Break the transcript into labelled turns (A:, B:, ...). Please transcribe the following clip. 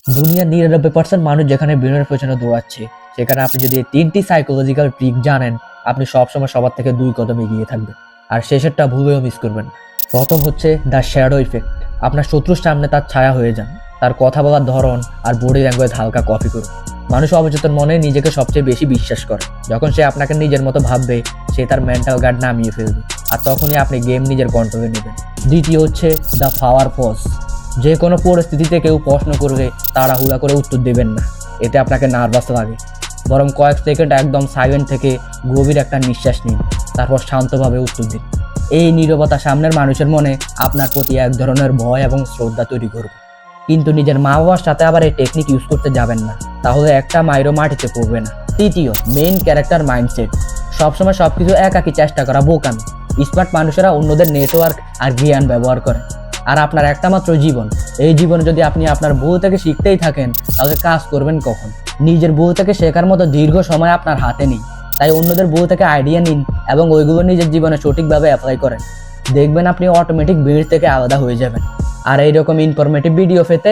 A: দুনিয়ার 99% মানুষ যেখানে ব্রেনের পেছনে দৌড়াচ্ছে, সেখানে আপনি যদি এই 3টি সাইকোলজিক্যাল ট্রিক জানেন, আপনি সবসময় সবার থেকে 2 কদম এগিয়ে থাকবেন। আর শেষেরটা ভুলেও মিস করবেন না। প্রথম হচ্ছে দ্য শ্যাডো ইফেক্ট। আপনার শত্রুর সামনে তার ছায়া হয়ে যান। তার কথা বলার ধরন আর বডি ল্যাঙ্গুয়েজ হালকা কপি করুন। মানুষ অবচেতন মনে নিজেকে সবচেয়ে বেশি বিশ্বাস করে। যখন সে আপনাকে নিজের মতো ভাববে, সে তার মেন্টাল গার্ড নামিয়ে ফেলবে। আর তখনই আপনি গেম নিজের কন্ট্রোলে নেবেন। দ্বিতীয় হচ্ছে দ্য পাওয়ার পজ। যে কোনো পরিস্থিতিতে কেউ প্রশ্ন করলে তাড়াহুড়া করে উত্তর দেবেন না। এতে আপনাকে নার্ভাস লাগে। বরং কয়েক সেকেন্ড একদম সাইলেন্ট থেকে গভীর একটা নিঃশ্বাস নিন, তারপর শান্তভাবে উত্তর দিন। এই নীরবতা সামনের মানুষের মনে আপনার প্রতি এক ধরনের ভয় এবং শ্রদ্ধা তৈরি করবে। কিন্তু নিজের মা বাবার সাথে আবার এই টেকনিক ইউজ করতে যাবেন না, তাহলে একটা মাইরও মাটিতে পড়বে না। তৃতীয়, মেইন ক্যারেক্টার মাইন্ডসেট। সবসময় সবকিছু একাকী চেষ্টা করা বোকামি। স্মার্ট মানুষেরা অন্যদের নেটওয়ার্ক আর জ্ঞান ব্যবহার করে। আর আপনার একটা মাত্র জীবন। এই জীবনে যদি আপনি আপনার ভুল থেকে শিখতেই থাকেন, তাহলে কাজ করবেন কখন? নিজের ভুল থেকে শেখার মতো দীর্ঘ সময় আপনার হাতে নেই। তাই অন্যদের ভুল থেকে আইডিয়া নিন এবং ওইগুলো নিজের জীবনে সঠিকভাবে অ্যাপ্লাই করেন। দেখবেন আপনি অটোমেটিক ভিড় থেকে আলাদা হয়ে যাবেন। আর এইরকম ইনফরমেটিভ ভিডিও পেতে